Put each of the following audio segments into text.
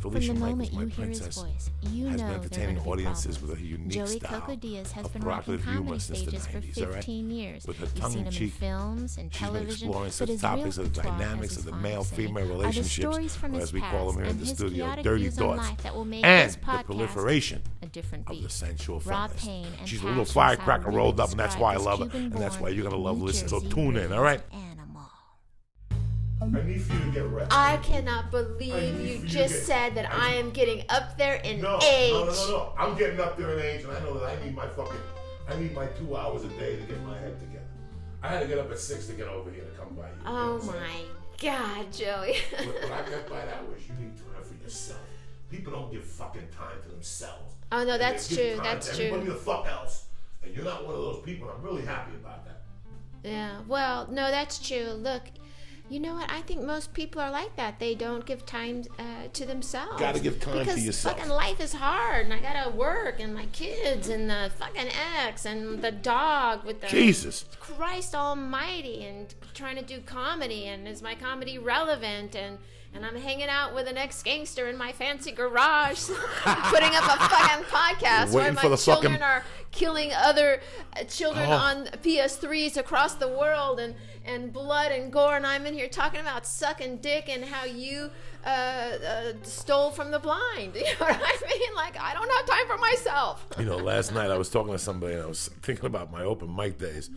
Felicia From the Michaels, moment my you hear his princess, voice, you has know been entertaining there are audiences problems. with a unique Joey style Coco Diaz has of been rocking provocative humor comedy since the stages for 90s, all right? 15 years. With her You've tongue seen in him in cheek, films and she's been television, exploring but such his topics real as the patois, dynamics as of he's the fond of male-female saying, are the relationships, stories from or his as we call them past here in and the his studio, chaotic dirty views on thoughts, life that will make and this the podcast proliferation a different of the beast. sensual Raw feminist. pain and She's a little passion is how I firecracker really rolled up, and that's why I describe love this her, and that's why you're going to love New listening. So Jersey tune in, all right? animal. I need for you to get ready. I cannot believe you just said that I am getting up there in age. No. I'm getting up there in age, and I know that I need my 2 hours a day to get my head together. I had to get up at 6 to get over here to come by you. Oh my God, Joey. When I get by hours, you need time for yourself. People don't give fucking time to themselves. Oh no, that's They give true. time That's to true. everybody the fuck else. And you're not one of those people. I'm really happy about that. Yeah. Well, no, that's true. Look, you know what? I think most people are like that. They don't give time to themselves. Gotta give time to yourself. Fucking life is hard, and I gotta work, and my kids, and the fucking ex, and the dog with the Jesus Christ Almighty, and trying to do comedy, and is my comedy relevant? And I'm hanging out with an ex-gangster in my fancy garage, putting up a fucking podcast Waiting while for my the children fucking- are killing other children on PS3s across the world, and blood and gore, and I'm in here talking about sucking dick and how you stole from the blind. You know what I mean? Like, I don't have time for myself. You know, last night I was talking to somebody, and I was thinking about my open mic days.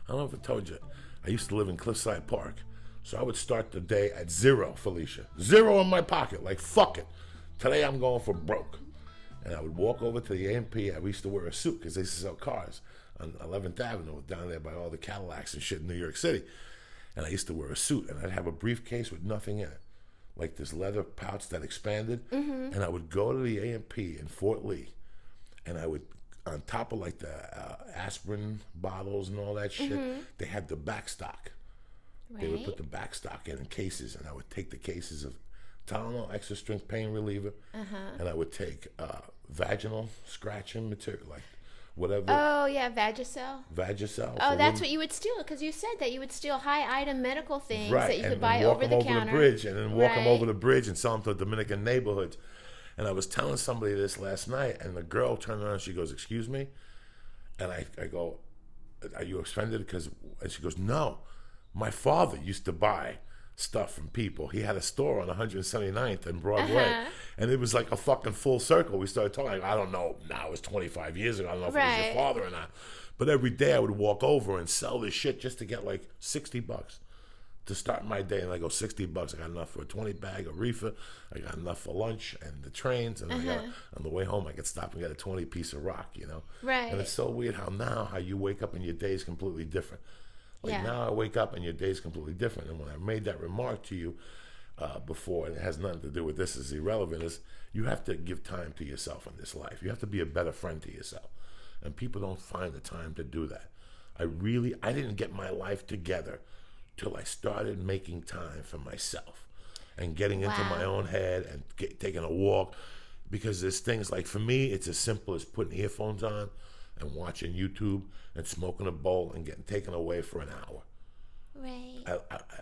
I don't know if I told you, I used to live in Cliffside Park. So I would start the day at 0, Felicia. 0 in my pocket, like fuck it. Today I'm going for broke. And I would walk over to the A&P. I used to wear a suit because they used to sell cars on 11th Avenue down there by all the Cadillacs and shit in New York City. And I used to wear a suit, and I'd have a briefcase with nothing in it, like this leather pouch that expanded. Mm-hmm. And I would go to the A&P in Fort Lee, and I would, on top of like the aspirin bottles and all that shit, they had the back stock. They would put the back stock in cases, and I would take the cases of Tylenol extra strength pain reliever, and I would take vaginal scratching material, like whatever. Oh yeah, Vagisil. Oh, that's what you would steal, because you said that you would steal high item medical things that you could buy over the counter. And then walk them over the bridge and sell them to Dominican neighborhoods. And I was telling somebody this last night, and the girl turned around and she goes, "Excuse me," and I go, "Are you offended?" And she goes, "No. My father used to buy stuff from people. He had a store on 179th and Broadway, and it was like a fucking full circle. We started talking. I don't know. Now it was 25 years ago. I don't know if it was your father or not. But every day I would walk over and sell this shit just to get like $60 to start my day. And I go, $60. I got enough for a 20 bag of reefer. I got enough for lunch and the trains. And I got, on the way home, I could stop and get a 20 piece of rock. You know. Right. And it's so weird how you wake up and your day is completely different. Like now I wake up and your day's completely different. And when I made that remark to you before, and it has nothing to do with this, is irrelevant, is you have to give time to yourself in this life. You have to be a better friend to yourself. And people don't find the time to do that. I didn't get my life together till I started making time for myself and getting into my own head and taking a walk. Because there's things like, for me, it's as simple as putting earphones on and watching YouTube and smoking a bowl and getting taken away for an hour. Right.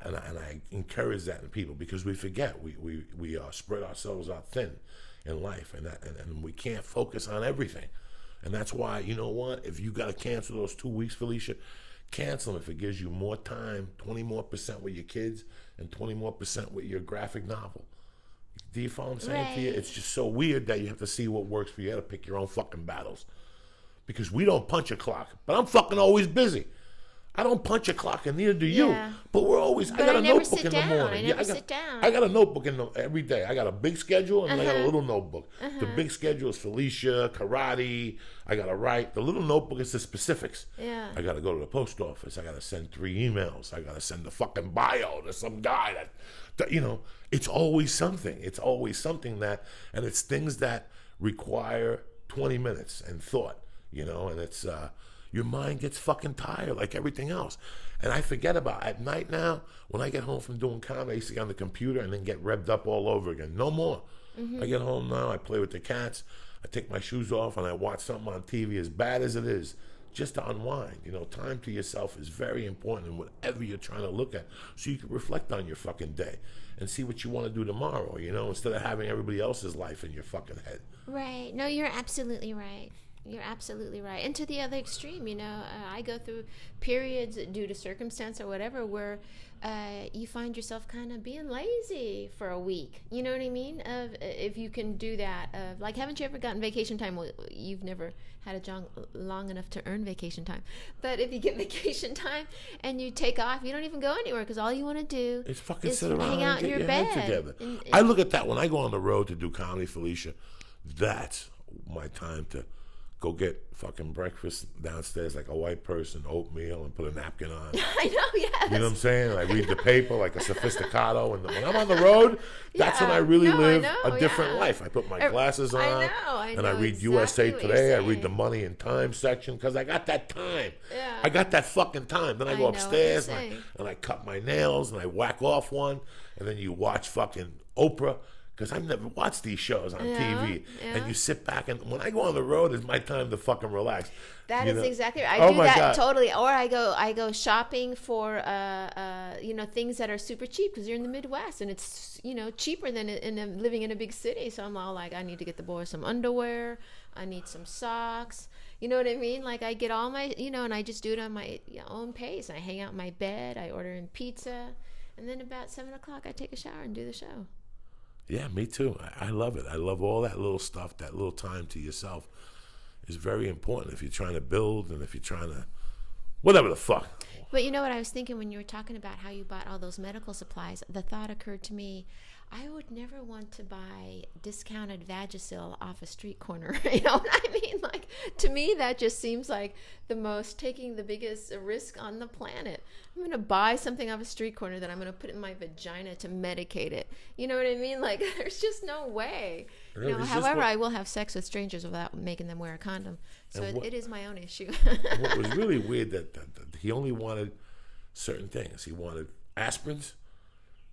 And I encourage that in people, because we forget. We spread ourselves out thin in life, and we can't focus on everything. And that's why, you know what? If you got to cancel those 2 weeks, Felicia, cancel them if it gives you more time, 20% more with your kids and 20% more with your graphic novel. Do you follow what I'm saying to you? It's just so weird that you have to see what works for you. You got to pick your own fucking battles. Because we don't punch a clock, but I'm fucking always busy. I don't punch a clock, and neither do you. But we're always. I got a notebook in the morning. I never sit down. I got a notebook every day. I got a big schedule and I got a little notebook. The big schedule is Felicia, karate. I got to write. The little notebook is the specifics. Yeah. I got to go to the post office. I got to send 3 emails. I got to send the fucking bio to some guy that you know. It's always something. It's always something that, and it's things that require 20 minutes and thought. You know, and it's your mind gets fucking tired like everything else. And I forget about at night now, when I get home from doing comedy, I used to get on the computer and then get revved up all over again. No more. I get home now, I play with the cats, I take my shoes off and I watch something on TV, as bad as it is. just to unwind. You know, time to yourself is very important in whatever you're trying to look at, so you can reflect on your fucking day and see what you want to do tomorrow, you know, instead of having everybody else's life in your fucking head. Right. No, you're absolutely right. You're absolutely right. And to the other extreme, you know, I go through periods due to circumstance or whatever where you find yourself kind of being lazy for a week. You know what I mean? If you can do that. Like, haven't you ever gotten vacation time? Well, you've never had a job long enough to earn vacation time. But if you get vacation time and you take off, you don't even go anywhere because all you want to do is fucking is sit around hang out and in get your your bed. head together. And I look at that when I go on the road to do comedy, Felicia. That's my time to go get fucking breakfast downstairs like a white person, oatmeal, and put a napkin on. I know, yes. You know what I'm saying? I read the paper like a sophisticado, and when I'm on the road, that's when I really live a different life. I put my glasses on, I know and I read exactly USA what Today. you're I read the saying. money and time section because I got that time. Yeah. I got that fucking time. Then I go know what you're upstairs saying. and I cut my nails and I whack off one, and then you watch fucking Oprah. Because I've never watched these shows on TV. Yeah. And you sit back, and when I go on the road, it's my time to fucking relax. That You is know? exactly right. Oh I do my that God. totally. Or I go shopping for you know, things that are super cheap because you're in the Midwest and it's, you know, cheaper than living in a big city. So I'm all like, I need to get the boys some underwear. I need some socks. You know what I mean? Like, I get all my, you know, and I just do it on my own pace. I hang out in my bed. I order in pizza. And then about 7 o'clock, I take a shower and do the show. Yeah, me too. I love it. I love all that little stuff, that little time to yourself is very important if you're trying to build and if you're trying to, whatever the fuck. But you know what I was thinking when you were talking about how you bought all those medical supplies? The thought occurred to me, I would never want to buy discounted Vagisil off a street corner. You know what I mean? Like, to me, that just seems like taking the biggest risk on the planet. I'm going to buy something off a street corner that I'm going to put in my vagina to medicate it. You know what I mean? Like, there's just no way. You know, however, I will have sex with strangers without making them wear a condom. So it is my own issue. What was really weird that he only wanted certain things. He wanted aspirins,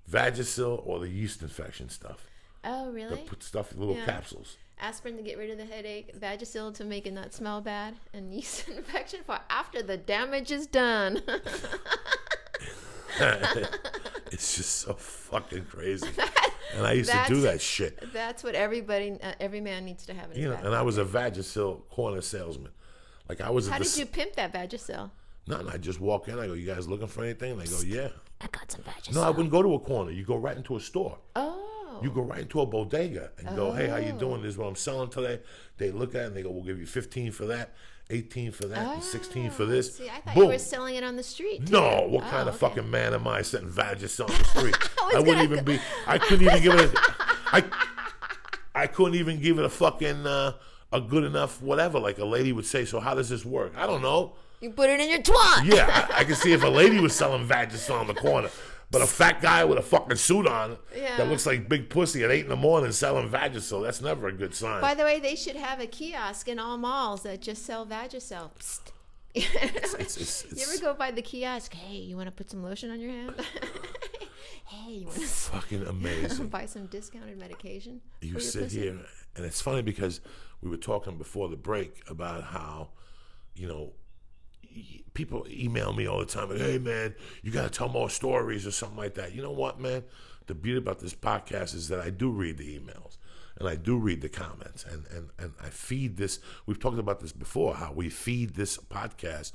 Vagisil, or the yeast infection stuff. Oh, really? The stuff, little capsules. Aspirin to get rid of the headache, Vagisil to make it not smell bad, and yeast infection for after the damage is done. It's just so fucking crazy. And I used to do that shit. That's what every man needs to have in his back and I was a Vagisil corner salesman. Like, I was. How did you pimp that Vagisil? Nothing. I just walk in. I go, "You guys looking for anything?" And they go, "Yeah." I got some Vagisil. No, I wouldn't go to a corner. You go right into a store. Oh. You go right into a bodega and go, "Hey, how you doing? This is what I'm selling today." They look at it and they go, "We'll give you 15 for that, 18 for that, and 16 for this." See, I thought Boom. you were selling it on the street. Too. No, what kind of fucking man am I setting Vagisil on the street? I wouldn't even be. I couldn't even give it. I couldn't even give it a fucking a good enough whatever. Like a lady would say. So how does this work? I don't know. You put it in your twat. Yeah, I can see if a lady was selling Vagisil on the corner. But a fat guy with a fucking suit on that looks like big pussy at 8 a.m. selling Vagisil, that's never a good sign. By the way, they should have a kiosk in all malls that just sell Vagisil. Psst. You ever go by the kiosk? Hey, you want to put some lotion on your hand? Hey, you want to fucking amazing. buy some discounted medication? You sit here, and it's funny because we were talking before the break about how, you know, people email me all the time, like, "Hey man, you got to tell more stories," or something like that. You know what, man? The beauty about this podcast is that I do read the emails and I do read the comments, and I feed this. We've talked about this before, how we feed this podcast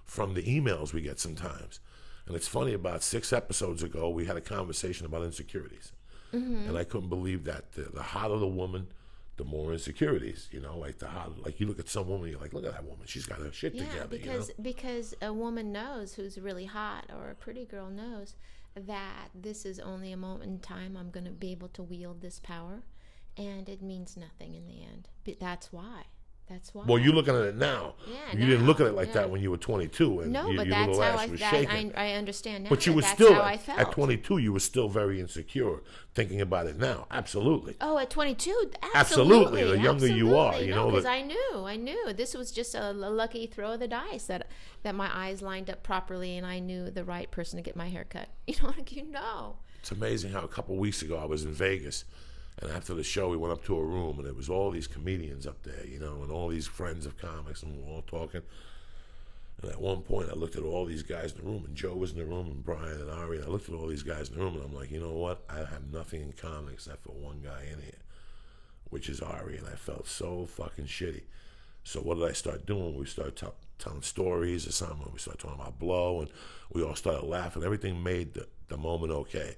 from the emails we get sometimes. And it's funny, about 6 episodes ago, we had a conversation about insecurities. Mm-hmm. And I couldn't believe that the hotter the woman, the more insecurities, you know, like like you look at some woman, you're like, look at that woman, she's got her shit together. Because a woman knows, who's really hot, or a pretty girl knows that this is only a moment in time. I'm going to be able to wield this power, and it means nothing in the end. But that's why. Well, you're looking at it now. Yeah, you didn't look at it like that when you were 22. And no, but that's how I understand now. But you were still, at 22, you were still very insecure, thinking about it now. Absolutely. Oh, at 22? Absolutely. The younger you are, you know. Because I knew. This was just a lucky throw of the dice that my eyes lined up properly and I knew the right person to get my hair cut. You know. It's amazing how a couple of weeks ago I was in Vegas. And after the show, we went up to a room, and there was all these comedians up there, you know, and all these friends of comics, and we were all talking. And at one point, I looked at all these guys in the room, and Joe was in the room, and Brian and Ari, and I looked at all these guys in the room, and I'm like, you know what? I have nothing in common except for one guy in here, which is Ari, and I felt so fucking shitty. So what did I start doing? We started telling stories or something. We started talking about blow, and we all started laughing. Everything made the moment okay.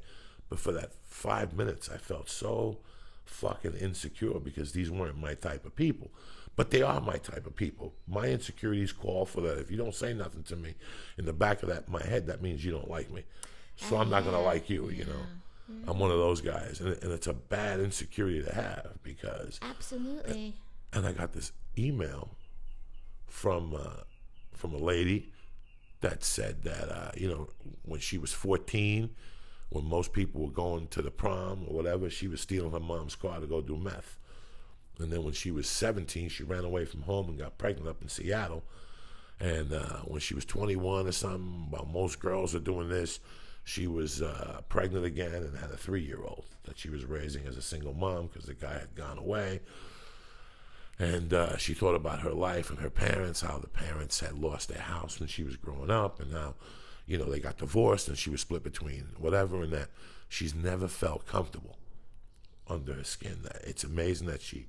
But for that 5 minutes, I felt so fucking insecure because these weren't my type of people. But they are my type of people. My insecurities call for that. If you don't say nothing to me, in the back of my head, that means you don't like me. So I'm not going to like you, you know. I'm one of those guys. And it's a bad insecurity to have because... Absolutely. And I got this email from a lady that said that, you know, when she was 14, when most people were going to the prom or whatever, she was stealing her mom's car to go do meth. And then when she was 17, she ran away from home and got pregnant up in Seattle. And when she was 21 or something, well, most girls are doing this, she was pregnant again and had a 3-year-old that she was raising as a single mom because the guy had gone away. And she thought about her life and her parents, how the parents had lost their house when she was growing up, and now, you know, they got divorced and she was split between whatever, and that she's never felt comfortable under her skin. It's amazing that she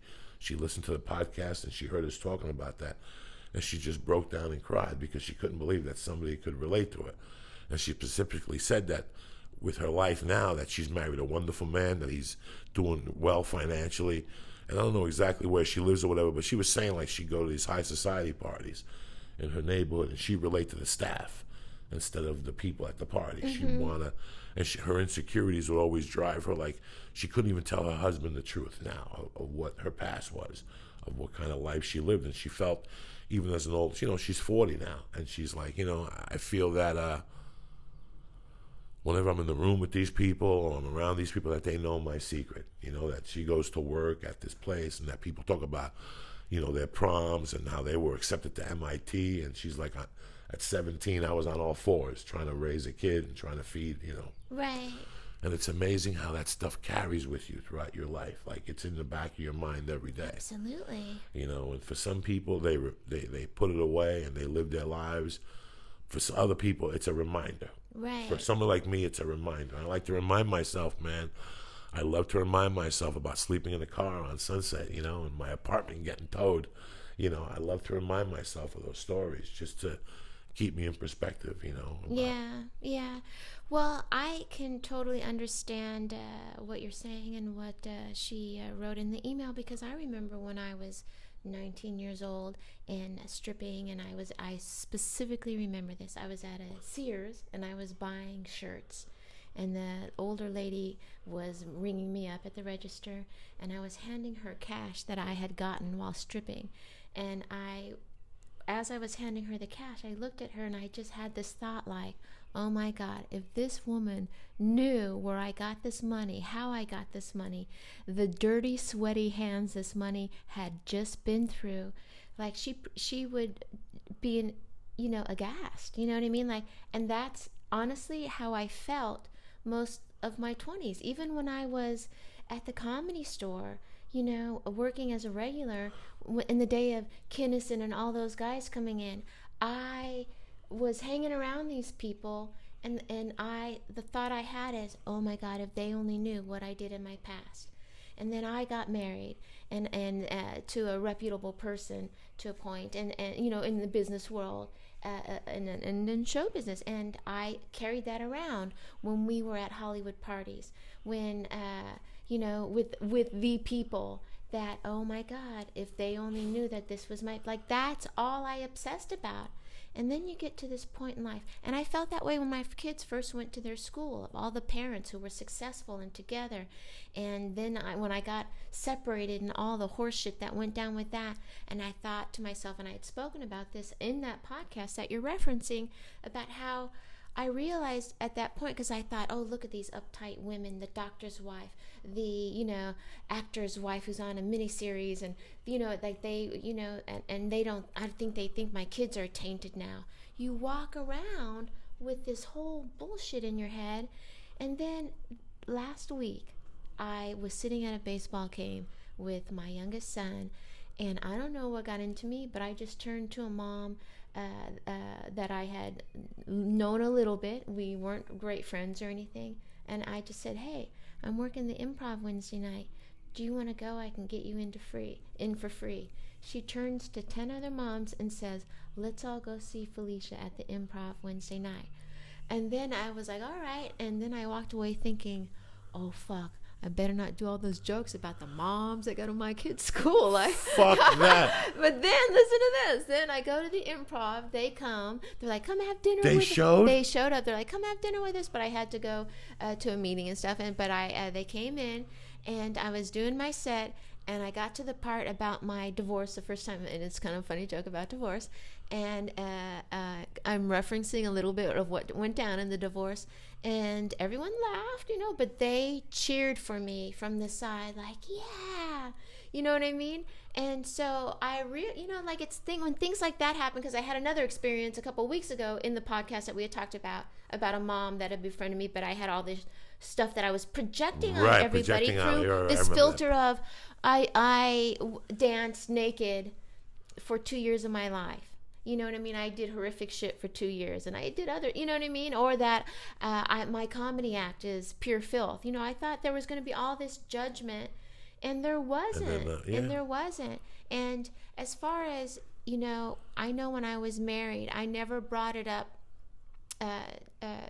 listened to the podcast and she heard us talking about that, and she just broke down and cried because she couldn't believe that somebody could relate to it. And she specifically said that with her life now, that she's married a wonderful man, that he's doing well financially. And I don't know exactly where she lives or whatever, but she was saying like she'd go to these high society parties in her neighborhood and she'd relate to the staff instead of the people at the party. Mm-hmm. She'd want to, and her insecurities would always drive her. Like she couldn't even tell her husband the truth now of what her past was, of what kind of life she lived. And she felt, even as an old, you know, she's 40 now. And she's like, you know, I feel that whenever I'm in the room with these people or I'm around these people, that they know my secret, you know, that she goes to work at this place and that people talk about, you know, their proms and how they were accepted to MIT. And she's like, at 17, I was on all fours trying to raise a kid and trying to feed, you know. Right. And it's amazing how that stuff carries with you throughout your life. Like it's in the back of your mind every day. Absolutely. You know, and for some people, they put it away and they live their lives. For some other people, it's a reminder. Right. For someone like me, it's a reminder. I like to remind myself, man. I love to remind myself about sleeping in a car on Sunset, you know, and my apartment getting towed. You know, I love to remind myself of those stories just to keep me in perspective, you know. Yeah. Well, I can totally understand what you're saying and what she wrote in the email, because I remember when I was 19 years old and stripping, and I specifically remember this. I was at a Sears and I was buying shirts, and the older lady was ringing me up at the register, and I was handing her cash that I had gotten while stripping. And as I was handing her the cash, I looked at her and I just had this thought like, oh my God, if this woman knew where I got this money, how I got this money, the dirty, sweaty hands this money had just been through, like she would be, you know, aghast, you know what I mean? Like, and that's honestly how I felt most of my 20s, even when I was at the Comedy Store, you know, working as a regular in the day of Kinnison and all those guys coming in. I was hanging around these people, and the thought I had is, oh my God, if they only knew what I did in my past. And then I got married and to a reputable person to a point, and you know, in the business world, and in show business, and I carried that around when we were at Hollywood parties, when you know, with the people that, oh my God, if they only knew that this was my, like, that's all I obsessed about. And then you get to this point in life, and I felt that way when my kids first went to their school, of all the parents who were successful and together. And then when I got separated and all the horse shit that went down with that, and I thought to myself, and I had spoken about this in that podcast that you're referencing, about how I realized at that point, because I thought, oh, look at these uptight women, the doctor's wife, the, you know, actor's wife who's on a miniseries, and, you know, like they, you know, and they don't, I think they think my kids are tainted now. You walk around with this whole bullshit in your head. And then last week, I was sitting at a baseball game with my youngest son, and I don't know what got into me, but I just turned to a mom that I had known a little bit. We weren't great friends or anything. And I just said, hey, I'm working the Improv Wednesday night. Do you want to go? I can get you in for free. She turns to 10 other moms and says, let's all go see Felicia at the Improv Wednesday night. And then I was like, all right. And then I walked away thinking, oh, fuck. I better not do all those jokes about the moms that go to my kids' school. Like, fuck that. But then, listen to this. Then I go to the Improv. They come. They're like, come have dinner with us. They showed up. They're like, come have dinner with us. But I had to go to a meeting and stuff. But they came in, and I was doing my set. And I got to the part about my divorce the first time. And it's kind of a funny joke about divorce. And I'm referencing a little bit of what went down in the divorce. And everyone laughed, but they cheered for me from the side, like, yeah, you know what I mean? And so like when things like that happen, because I had another experience a couple of weeks ago in the podcast that we had talked about a mom that had befriended me, but I had all this stuff that I was projecting on everybody through this filter of I danced naked for 2 years of my life. You know what I mean? I did horrific shit for 2 years, and I did other, you know what I mean? Or that my comedy act is pure filth. I thought there was going to be all this judgment, and there wasn't. And there wasn't. And as far as, I know when I was married, I never brought it up.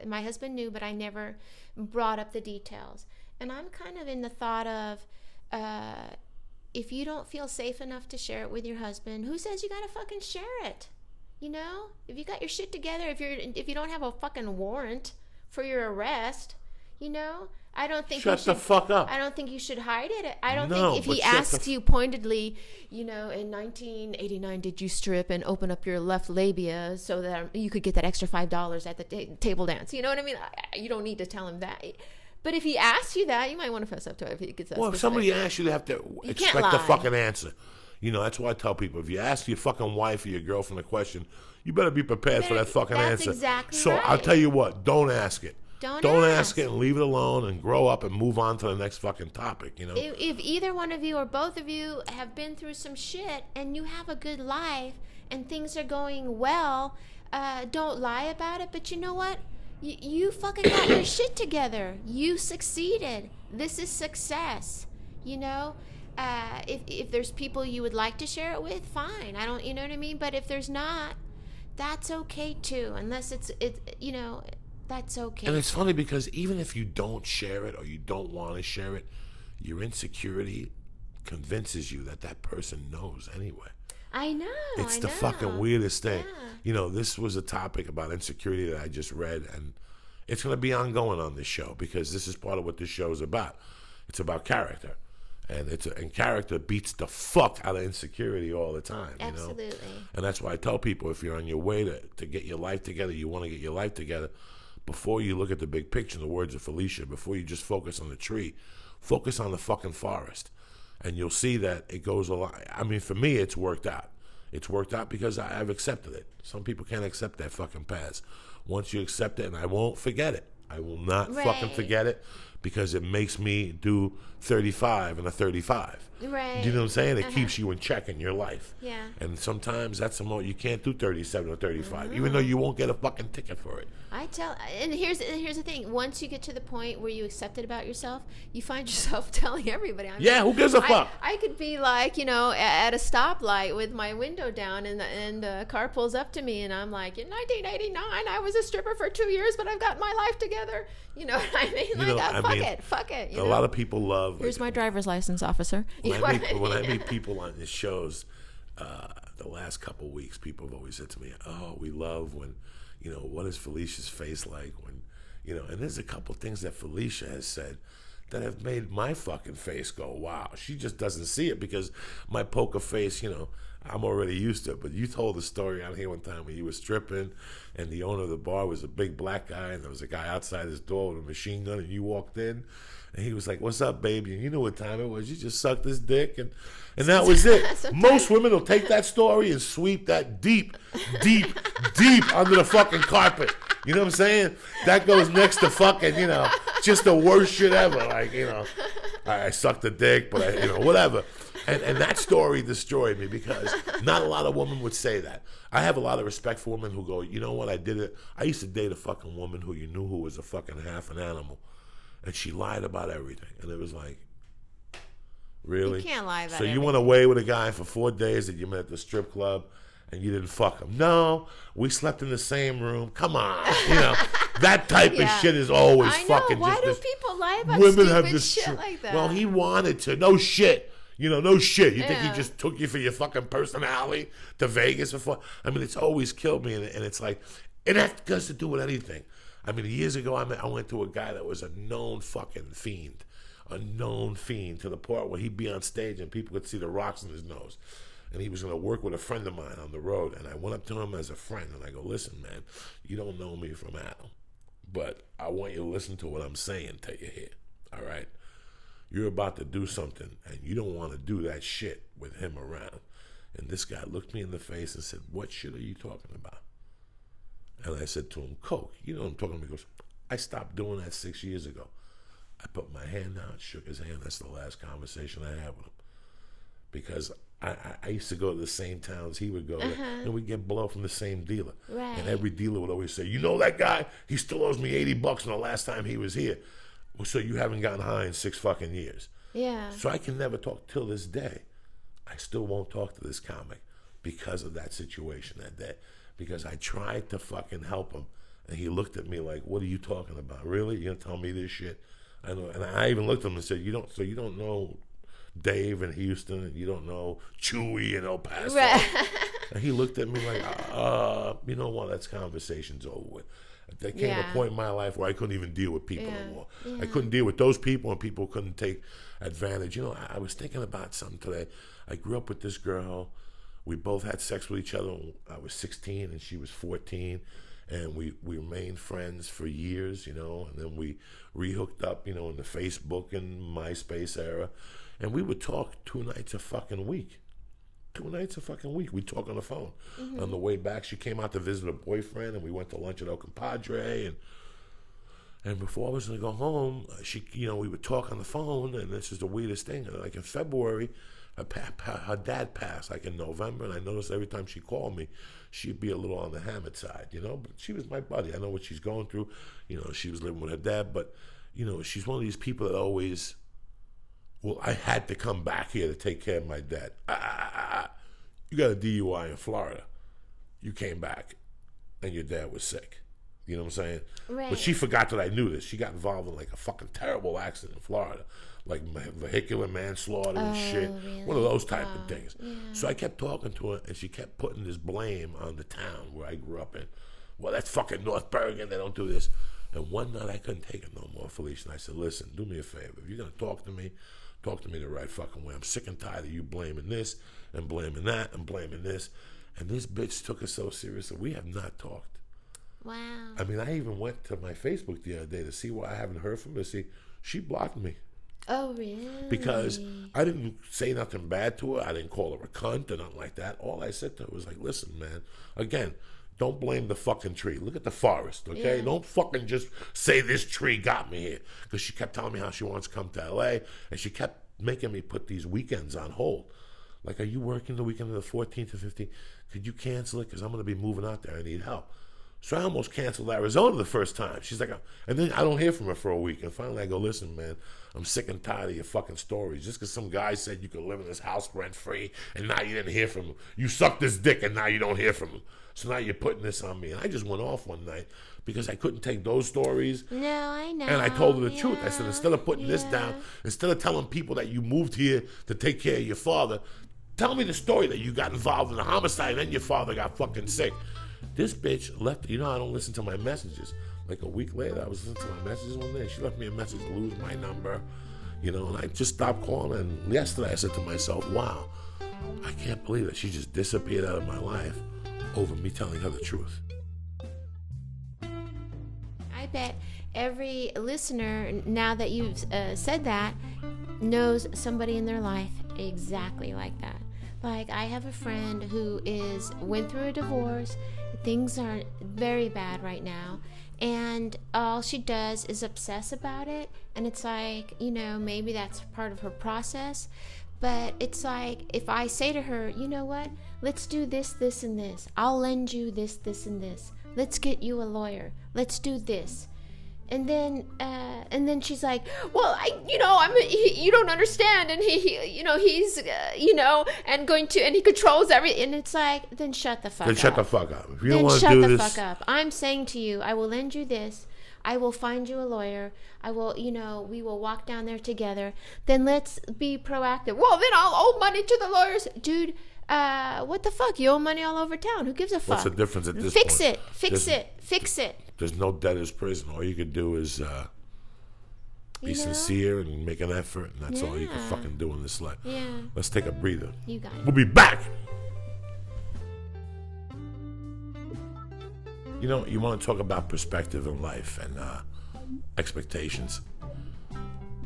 My husband knew, but I never brought up the details. And I'm kind of in the thought of, if you don't feel safe enough to share it with your husband, who says you got to fucking share it? If you got your shit together, if you don't have a fucking warrant for your arrest, I don't think shut the fuck up. I don't think you should hide it. I don't think if he asks you pointedly, in 1989, did you strip and open up your left labia so that you could get that extra $5 at the table dance? You know what I mean? You don't need to tell him that. But if he asks you that, you might want to fess up to it if he gets that. Well, if somebody asks you, they have to expect the fucking answer. That's why I tell people, if you ask your fucking wife or your girlfriend a question, you better be prepared for that fucking answer. Exactly so right. I'll tell you what, don't ask it. Don't ask it, and leave it alone and grow up and move on to the next fucking topic, If either one of you or both of you have been through some shit and you have a good life and things are going well, don't lie about it. But you know what? You fucking got your shit together. You succeeded. This is success. If there's people you would like to share it with, fine. I don't, you know what I mean? But if there's not, that's okay too. Unless it's that's okay. And it's funny because even if you don't share it or you don't want to share it, your insecurity convinces you that person knows anyway. I know. It's the fucking weirdest thing. Yeah. This was a topic about insecurity that I just read, and it's going to be ongoing on this show because this is part of what this show is about. It's about character. And character beats the fuck out of insecurity all the time. Absolutely. And that's why I tell people, if you're on your way to get your life together, you want to get your life together, before you look at the big picture, in the words of Felicia, before you just focus on the tree, focus on the fucking forest. And you'll see that it goes a lot. I mean, for me, it's worked out. It's worked out because I've accepted it. Some people can't accept that fucking past. Once you accept it, and I won't forget it. I will not fucking forget it because it makes me do 35 and a 35. Right. Do you know what I'm saying? It keeps you in check in your life. Yeah. And sometimes that's you can't do 37 or 35, even though you won't get a fucking ticket for it. And here's the thing. Once you get to the point where you accept it about yourself, you find yourself telling everybody. Who gives a fuck? I could be like, at a stoplight with my window down, and the car pulls up to me, and I'm like, in 1989, I was a stripper for 2 years, but I've got my life together. You know what I mean? Fuck it. A lot of people love. Here's my driver's license, officer. When I meet people on these shows, the last couple of weeks, people have always said to me, "Oh, we love when, what is Felicia's face like when, And there's a couple of things that Felicia has said that have made my fucking face go, wow. She just doesn't see it because my poker face, I'm already used to it. But you told a story out here one time when you were stripping, and the owner of the bar was a big black guy, and there was a guy outside his door with a machine gun, and you walked in. And he was like, "What's up, baby?" And you knew what time it was. You just sucked his dick, and that was it. Most women will take that story and sweep that deep under the fucking carpet. You know what I'm saying? That goes next to fucking, just the worst shit ever. Like, I sucked a dick, but whatever. And that story destroyed me because not a lot of women would say that. I have a lot of respect for women who go, you know what, I did it. I used to date a fucking woman who you knew who was a fucking half an animal. And she lied about everything. And it was like, really? You can't lie about So everything. you went away with a guy for 4 days that you met at the strip club and you didn't fuck him. No, we slept in the same room. Come on. That type of shit is always fucking Why just do this. people lie about Women stupid have this shit like that? Well, he wanted to. No shit. No shit. You think he just took you for your fucking personality to Vegas for fun? I mean, it's always killed me, and it's like, it has to do with anything. I mean, years ago, I went to a guy that was a known fucking fiend, to the point where he'd be on stage and people could see the rocks in his nose. And he was going to work with a friend of mine on the road, and I went up to him as a friend, and I go, listen, man, you don't know me from Adam, but I want you to listen to what I'm saying till you're here, all right? You're about to do something, and you don't want to do that shit with him around. And this guy looked me in the face and said, what shit are you talking about? And I said to him, coke. You know what I'm talking about? He goes, I stopped doing that 6 years ago. I put my hand out, shook his hand. That's the last conversation I had with him. Because I used to go to the same towns he would go to, and we'd get blow from the same dealer. Right. And every dealer would always say, you know that guy? He still owes me $80 from the last time he was here. Well, so you haven't gotten high in 6 fucking years. Yeah. So I can never talk till this day. I still won't talk to this comic because of that situation that day. Because I tried to fucking help him, and he looked at me like, what are you talking about? Really? You're gonna tell me this shit? I know. And I even looked at him and said, you don't know Dave in Houston, and you don't know Chewy in El Paso. Right. And he looked at me like, you know what, that's conversation's over with. There came a point in my life where I couldn't even deal with people anymore. I couldn't deal with those people, and people couldn't take advantage. I was thinking about something today. I grew up with this girl. We both had sex with each other when I was 16 and she was 14. And we remained friends for years, and then we rehooked up, in the Facebook and MySpace era. And we would talk 2 nights a fucking week. 2 nights a fucking week. We'd talk on the phone. Mm-hmm. On the way back, she came out to visit her boyfriend, and we went to lunch at El Compadre. And before I was going to go home, we would talk on the phone, and this is the weirdest thing. Like in February, her dad passed, like in November, and I noticed every time she called me, she'd be a little on the hammered side, but she was my buddy. I know what she's going through. She was living with her dad, but, she's one of these people that always, well, I had to come back here to take care of my dad. You got a DUI in Florida. You came back, and your dad was sick. You know what I'm saying? Right. But she forgot that I knew this. She got involved in like a fucking terrible accident in Florida, like vehicular manslaughter and shit. Really? One of those type of things. Yeah. So I kept talking to her, and she kept putting this blame on the town where I grew up in. Well, that's fucking North Bergen. They don't do this. And one night I couldn't take it no more, Felicia. And I said, listen, do me a favor. If you're going to talk to me the right fucking way. I'm sick and tired of you blaming this and blaming that and blaming this. And this bitch took it so seriously. We have not talked. Wow. I mean, I even went to my Facebook the other day to see why I haven't heard from her. See, she blocked me. Oh, really? Because I didn't say nothing bad to her. I didn't call her a cunt or nothing like that. All I said to her was like, listen, man, again, don't blame the fucking tree. Look at the forest, okay? Yeah. Don't fucking just say this tree got me here. Because she kept telling me how she wants to come to L.A., and she kept making me put these weekends on hold. Like, are you working the weekend of the 14th or 15th? Could you cancel it? Because I'm going to be moving out there. I need help. So I almost canceled Arizona the first time. She's like, and then I don't hear from her for a week. And finally I go, listen, man, I'm sick and tired of your fucking stories. Just because some guy said you could live in this house rent-free, and now you didn't hear from him. You sucked his dick, and now you don't hear from him. So now you're putting this on me. And I just went off one night because I couldn't take those stories. No, I know. And I told her the truth. I said, instead of putting this down, instead of telling people that you moved here to take care of your father, tell me the story that you got involved in a homicide and then your father got fucking sick. This bitch left, I don't listen to my messages. Like a week later, I was listening to my messages one day. She left me a message, lose my number, and I just stopped calling. And yesterday I said to myself, wow, I can't believe that she just disappeared out of my life over me telling her the truth. I bet every listener, now that you've said that, knows somebody in their life exactly like that. Like, I have a friend who went through a divorce. things are very bad right now, and all she does is obsess about it. And it's like, you know, maybe that's part of her process, but it's like, if I say to her, you know what, let's do this, this, and this, I'll lend you this, this, and this, let's get you a lawyer, let's do this. And then she's like, well, you don't understand, and he's and he controls everything. And it's like, then shut the fuck up. Then shut the fuck up. If you don't want to do this, shut the fuck up. I'm saying to you, I will lend you this. I will find you a lawyer. I will, we will walk down there together. Then let's be proactive. Well, then I'll owe money to the lawyers, dude. What the fuck? You owe money all over town. Who gives a fuck? What's the difference at this point? Fix it. There's no debtor's prison. All you can do is be sincere and make an effort, and that's all you can fucking do in this life. Yeah. Let's take a breather. You got it. We'll be back. You know, you want to talk about perspective in life and expectations.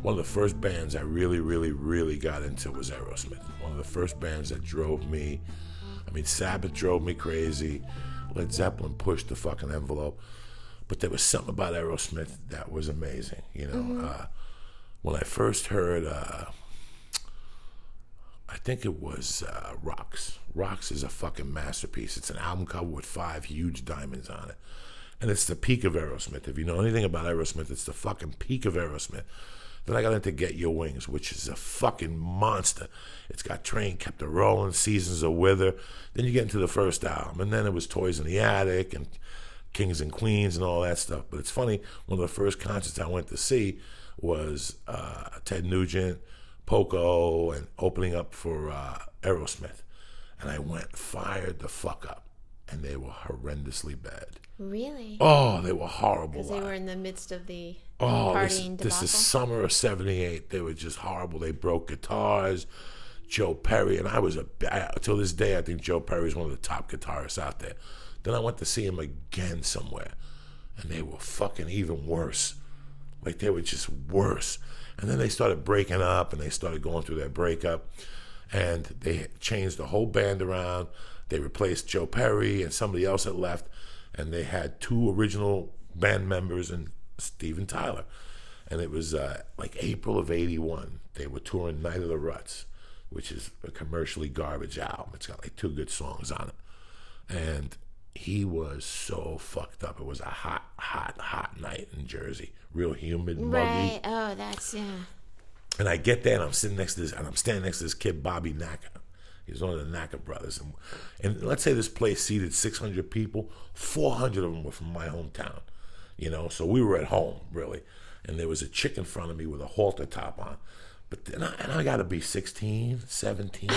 One of the first bands I really, really, really got into was Aerosmith. One of the first bands that drove me. I mean, Sabbath drove me crazy. Led Zeppelin pushed the fucking envelope. But there was something about Aerosmith that was amazing. You know, when I first heard, I think it was Rocks. Rocks is a fucking masterpiece. It's an album cover with 5 huge diamonds on it. And it's the peak of Aerosmith. If you know anything about Aerosmith, it's the fucking peak of Aerosmith. Then I got into Get Your Wings, which is a fucking monster. It's got Train Kept It Rolling, Seasons of Wither. Then you get into the first album. And then it was Toys in the Attic and Kings and Queens and all that stuff. But it's funny, one of the first concerts I went to see was Ted Nugent, Poco, and opening up for Aerosmith. And I went fired the fuck up. And they were horrendously bad. Really? Oh, they were horrible. Because they were in the midst of the partying debacle? This is summer of '78. They were just horrible. They broke guitars. Joe Perry, and till this day, I think Joe Perry is one of the top guitarists out there. Then I went to see him again somewhere, and they were fucking even worse. Like, they were just worse. And then they started breaking up, and they started going through their breakup, and they changed the whole band around. They replaced Joe Perry, and somebody else had left, and they had 2 original band members and Steven Tyler. And it was like April of '81. They were touring Night of the Ruts, which is a commercially garbage album. It's got like 2 good songs on it. And he was so fucked up. It was a hot, hot, hot night in Jersey. Real humid, muggy. Right. Oh, that's, yeah. And I get there, and I'm standing next to this kid, Bobby Naca. He's one of the Naca brothers. And let's say this place seated 600 people, 400 of them were from my hometown. You know, so we were at home, really. And there was a chick in front of me with a halter top on. But then I got to be 16, 17.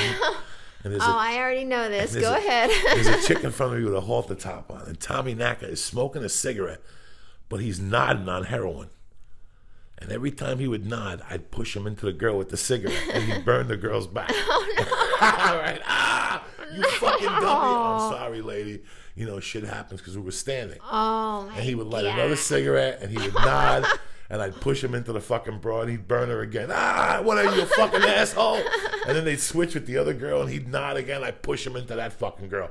And I already know this. Go ahead. There's a chick in front of me with a halter top on. And Tommy Naca is smoking a cigarette, but he's nodding on heroin. And every time he would nod, I'd push him into the girl with the cigarette, and he'd burn the girl's back. Oh, no. All right. You fucking dummy. I'm sorry, lady. You know, shit happens because we were standing. Oh, my And he would light another cigarette, and he would nod, and I'd push him into the fucking broad, and he'd burn her again. What are you, a fucking asshole? And then they'd switch with the other girl, and he'd nod again. I'd push him into that fucking girl.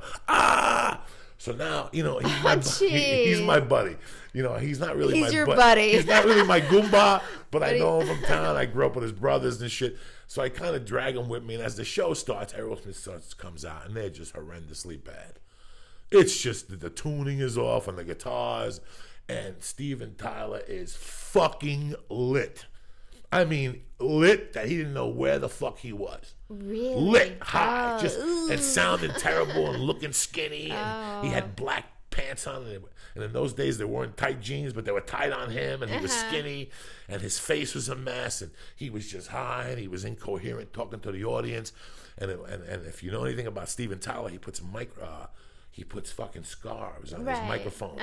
So now, you know, he's my buddy. You know, he's not really he's your buddy. He's not really my Goomba, but I know him from town. I grew up with his brothers and shit. So I kind of drag him with me. And as the show starts, Aerosmith comes out, and they're just horrendously bad. It's just that the tuning is off on the guitars, and Steven Tyler is fucking lit. I mean, lit that he didn't know where the fuck he was. Really? Lit high. And sounding terrible and looking skinny. And he had black pants on. And in those days, there weren't tight jeans, but they were tight on him. And he was skinny. And his face was a mess. And he was just high. And he was incoherent talking to the audience. And if you know anything about Steven Tyler, he puts fucking scarves on his microphones.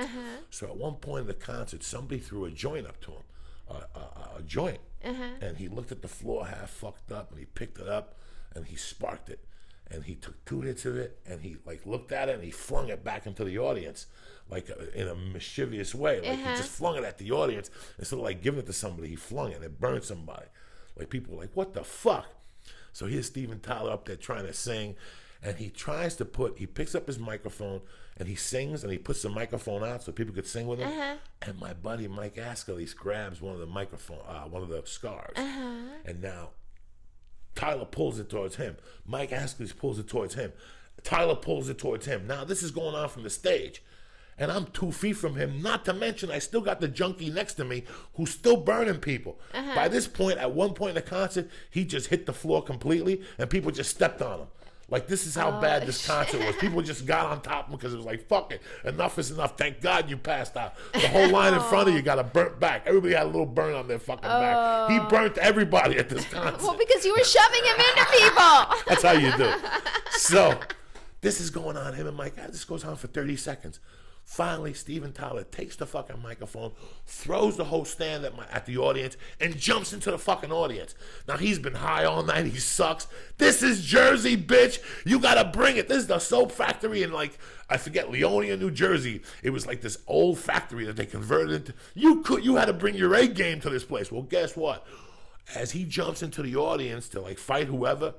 So at one point in the concert, somebody threw a joint up to him. A joint. And he looked at the floor half fucked up, and he picked it up and he sparked it, and he took 2 hits of it, and he like looked at it and he flung it back into the audience like in a mischievous way, like he just flung it at the audience instead of like giving it to somebody. He flung it and it burned somebody. Like, people were like, what the fuck? So here's Steven Tyler up there trying to sing, And he tries to he picks up his microphone and he sings and he puts the microphone out so people could sing with him. And my buddy Mike Ascalise grabs one of the scarves. And now Tyler pulls it towards him. Mike Ascalise pulls it towards him. Tyler pulls it towards him. Now this is going on from the stage. And I'm 2 feet from him, not to mention I still got the junkie next to me who's still burning people. By this point, at one point in the concert, he just hit the floor completely and people just stepped on him. Like, this is how bad this concert was. People just got on top of him because it was like, fuck it, enough is enough. Thank God you passed out. The whole line in front of you got a burnt back. Everybody had a little burn on their fucking back. He burnt everybody at this concert. Well, because you were shoving him into people. That's how you do it. So, this is going on. Him and Mike, this goes on for 30 seconds. Finally, Steven Tyler takes the fucking microphone, throws the whole stand at the audience, and jumps into the fucking audience. Now, he's been high all night. He sucks. This is Jersey, bitch. You gotta bring it. This is the soap factory in, like, I forget, Leonia, New Jersey. It was like this old factory that they converted into. You had to bring your A game to this place. Well, guess what? As he jumps into the audience to, like, fight whoever,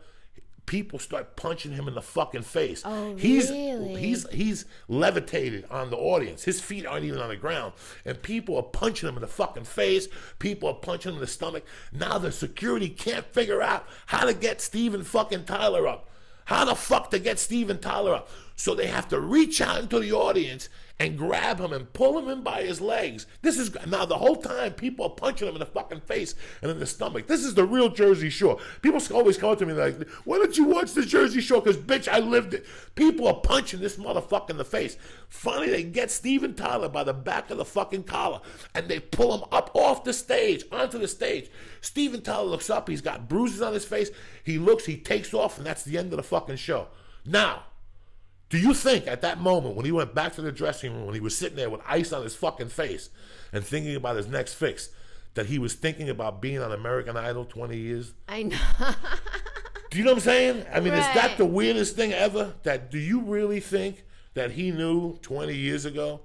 people start punching him in the fucking face. Oh, really? He's levitated on the audience. His feet aren't even on the ground. And people are punching him in the fucking face. People are punching him in the stomach. Now the security can't figure out how to get Steven fucking Tyler up. How the fuck to get Steven Tyler up? So they have to reach out into the audience and grab him and pull him in by his legs. Now the whole time people are punching him in the fucking face and in the stomach. This is the real Jersey Shore. People always come up to me like, why don't you watch the Jersey Shore? Because, bitch, I lived it. People are punching this motherfucker in the face. Finally, they get Steven Tyler by the back of the fucking collar and they pull him up off the stage, onto the stage. Steven Tyler looks up. He's got bruises on his face. He looks, he takes off, and that's the end of the fucking show. Now, do you think at that moment when he went back to the dressing room, when he was sitting there with ice on his fucking face and thinking about his next fix, that he was thinking about being on American Idol 20 years? I know. Do you know what I'm saying? I mean, Right. Is that the weirdest thing ever? Do you really think that he knew 20 years ago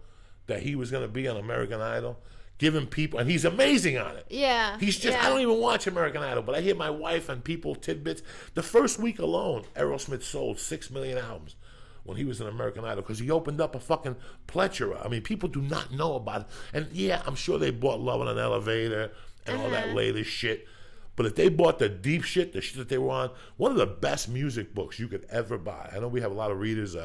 that he was going to be on American Idol? Giving people, and he's amazing on it. Yeah. He's just, I don't even watch American Idol, but I hear my wife and people tidbits. The first week alone, Aerosmith sold 6 million albums when he was in American Idol because he opened up a fucking plethora. I mean, people do not know about it. And yeah, I'm sure they bought Love on an Elevator and all that latest shit. But if they bought the deep shit, the shit that they were on, one of the best music books you could ever buy. I know we have a lot of readers.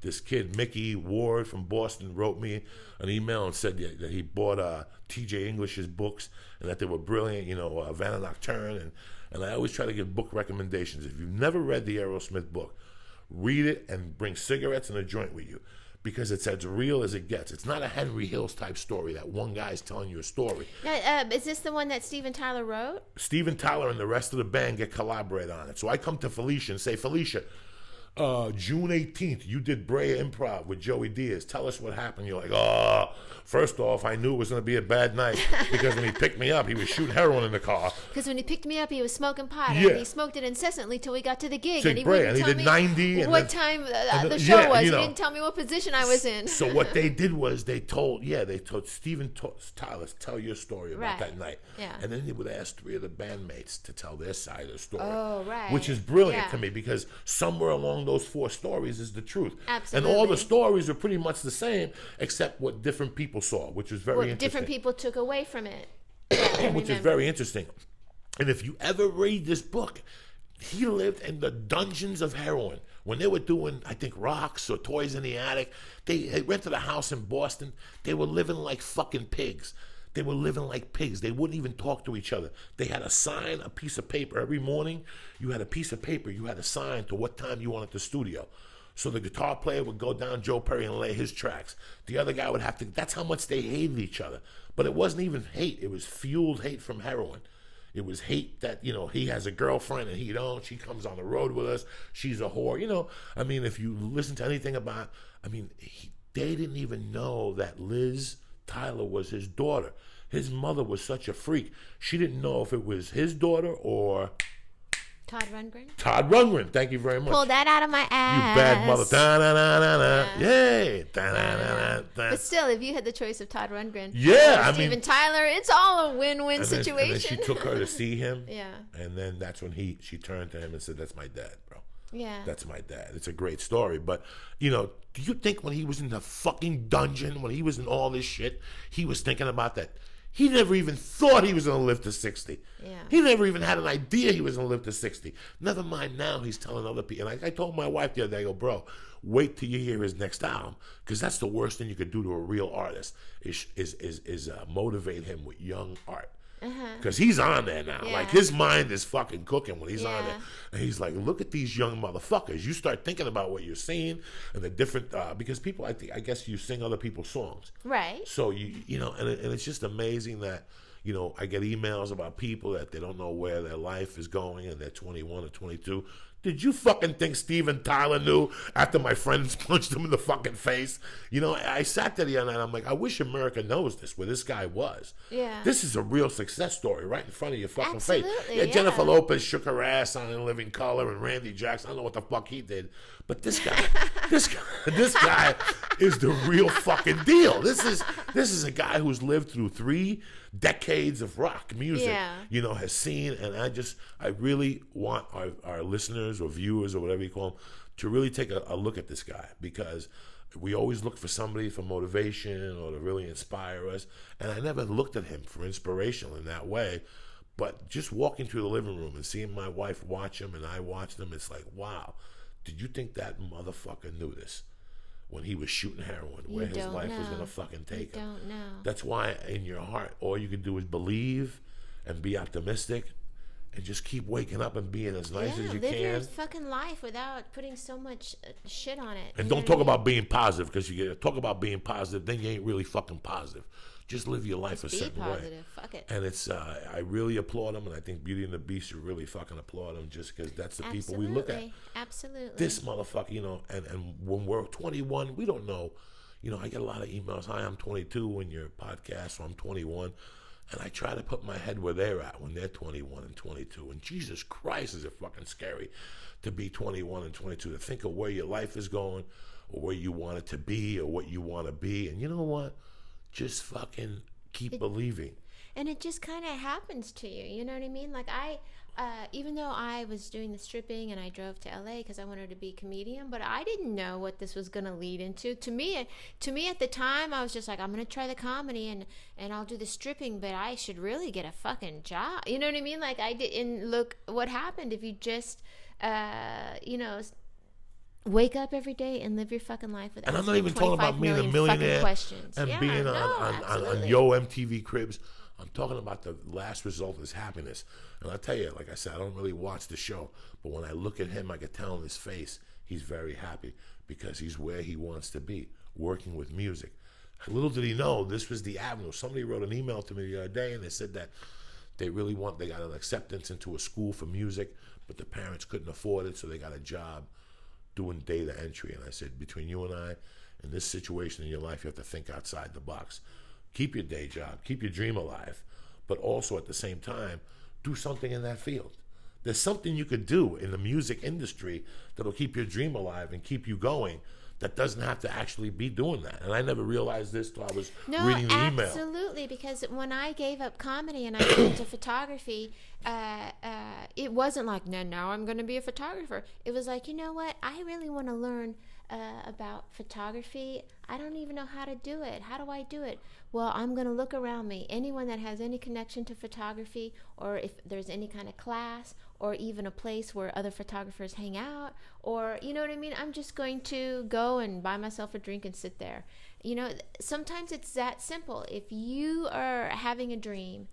This kid, Mickey Ward from Boston, wrote me an email and said that he bought T.J. English's books and that they were brilliant, Vanna Nocturne. And I always try to give book recommendations. If you've never read the Aerosmith book, read it and bring cigarettes and a joint with you because it's as real as it gets. It's not a Henry Hills type story that one guy's telling you a story. Now, is this the one that Steven Tyler wrote? Steven Tyler and the rest of the band get collaborate on it. So I come to Felicia and say, Felicia, June 18th, you did Brea Improv with Joey Diaz. Tell us what happened. You're like, oh, first off, I knew it was going to be a bad night because when he picked me up, he was shooting heroin in the car. Because when he picked me up, he was smoking pot. Yeah. And he smoked it incensantly till we got to the gig. To and he Brea, wouldn't and he tell did me 90. what time the show was. He didn't tell me what position I was in. So what they did was they told Steven Tyler, tell your story about that night. Yeah. And then they would ask 3 of the bandmates to tell their side of the story. Oh, right. Which is brilliant to me because somewhere along those 4 stories is the truth. Absolutely. And all the stories are pretty much the same except what different people saw, which is very interesting. Different people took away from it. Which is very interesting. And if you ever read this book, he lived in the dungeons of heroin. When they were doing, I think, Rocks or Toys in the Attic, they rented a house in Boston. They were living like fucking pigs. They were living like pigs. They wouldn't even talk to each other. They had a sign, a piece of paper. Every morning, you had a piece of paper. You had a sign to what time you wanted the studio. So the guitar player would go down Joe Perry and lay his tracks. The other guy would have to, that's how much they hated each other. But it wasn't even hate. It was fueled hate from heroin. It was hate that, he has a girlfriend and he don't. She comes on the road with us. She's a whore. I mean, if you listen to anything about, they didn't even know that Liz Tyler was his daughter. His mother was such a freak. She didn't know if it was his daughter or Todd Rundgren. Todd Rundgren, thank you very much. Pull that out of my ass. You bad mother. Da-na-na-na-na. Yay. Da-na-na-na-na. But still, if you had the choice of Todd Rundgren or Steven Tyler, it's all a win-win situation. And then she took her to see him. Yeah. And then that's when she turned to him and said, that's my dad, bro. Yeah. That's my dad. It's a great story. But, you know, do you think when he was in the fucking dungeon, when he was in all this shit, he was thinking about that? He never even thought he was going to live to 60. Yeah. He never even had an idea he was going to live to 60. Never mind now he's telling other people. And I told my wife the other day, I go, bro, wait till you hear his next album, because that's the worst thing you could do to a real artist is motivate him with young art. Because he's on there now. Yeah. Like, his mind is fucking cooking when he's on Yeah. there. And he's like, look at these young motherfuckers. You start thinking about what you're seeing and the different, because people, I guess you sing other people's songs. Right. So, you know, and it's just amazing that, you know, I get emails about people that they don't know where their life is going and they're 21 or 22. Did you fucking think Steven Tyler knew after my friends punched him in the fucking face? You know, I sat there the other night, I'm like, I wish America knows this, where this guy was. Yeah. This is a real success story right in front of your fucking face. Absolutely, Yeah, yeah. Jennifer Lopez shook her ass on In Living Color, and Randy Jackson, I don't know what the fuck he did, but this guy, this guy is the real fucking deal. This is a guy who's lived through 3 decades of rock music, Yeah. you know, has seen, and I really want our listeners or viewers or whatever you call them to really take a look at this guy, because we always look for somebody for motivation or to really inspire us, and I never looked at him for inspiration in that way. But just walking through the living room and seeing my wife watch him and I watch them, it's like, wow, did you think that motherfucker knew this when he was shooting heroin, where his life was going to fucking take him? Don't know. That's why in your heart, all you can do is believe and be optimistic and just keep waking up and being as nice as you live your can. fucking life without putting so much shit on it. And You don't know talk what I mean? about being positive, because you talk about being positive, then you ain't really fucking positive. Just live your life a certain way. Be positive. Fuck it. And it's, I really applaud them, and I think Beauty and the Beast should really fucking applaud them, just because that's the people we look at. Absolutely. This motherfucker, you know, and when we're 21, we don't know. You know, I get a lot of emails, hi, I'm 22 in your podcast, so I'm 21. And I try to put my head where they're at when they're 21 and 22. And Jesus Christ, is it fucking scary to be 21 and 22, to think of where your life is going or where you want it to be or what you want to be. And you know what? Just fucking keep believing. And it just kind of happens to you. You know what I mean? Like even though I was doing the stripping and I drove to LA because I wanted to be a comedian, but I didn't know what this was going to lead into. To me at the time, I was just like, I'm going to try the comedy and I'll do the stripping, but I should really get a fucking job. You know what I mean? Like, I didn't look what happened if you just, you know, wake up every day and live your fucking life with. And I'm not even talking about being a millionaire and being on Yo MTV Cribs. I'm talking about the last result is happiness. And I'll tell you, like I said, I don't really watch the show, but when I look at him, I can tell in his face he's very happy because he's where he wants to be, working with music. Little did he know this was the avenue. Somebody wrote an email to me the other day, and they said that they got an acceptance into a school for music, but the parents couldn't afford it, so they got a job doing data entry. And I said, between you and I, in this situation in your life, you have to think outside the box. Keep your day job, keep your dream alive, but also at the same time, do something in that field. There's something you could do in the music industry that'll keep your dream alive and keep you going, that doesn't have to actually be doing that. And I never realized this till I was reading the email. Absolutely, because when I gave up comedy and I went into photography, it wasn't like, no, now I'm going to be a photographer. It was like, you know what? I really want to learn about photography. I don't even know how to do it. How do I do it? Well, I'm going to look around me. Anyone that has any connection to photography, or if there's any kind of class, or even a place where other photographers hang out, or, you know what I mean? I'm just going to go and buy myself a drink and sit there. You know, sometimes it's that simple. If you are having a dream,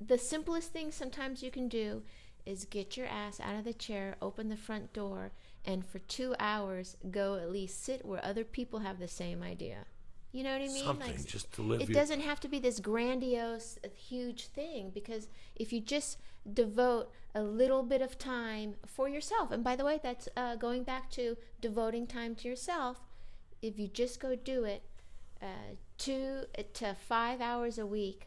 the simplest thing sometimes you can do is get your ass out of the chair, open the front door, and for 2 hours go at least sit where other people have the same idea. You know what I mean? Something, like, just to live. It doesn't have to be this grandiose, huge thing, because if you just devote a little bit of time for yourself, and by the way, that's going back to devoting time to yourself. If you just go do it 2 to 5 hours a week,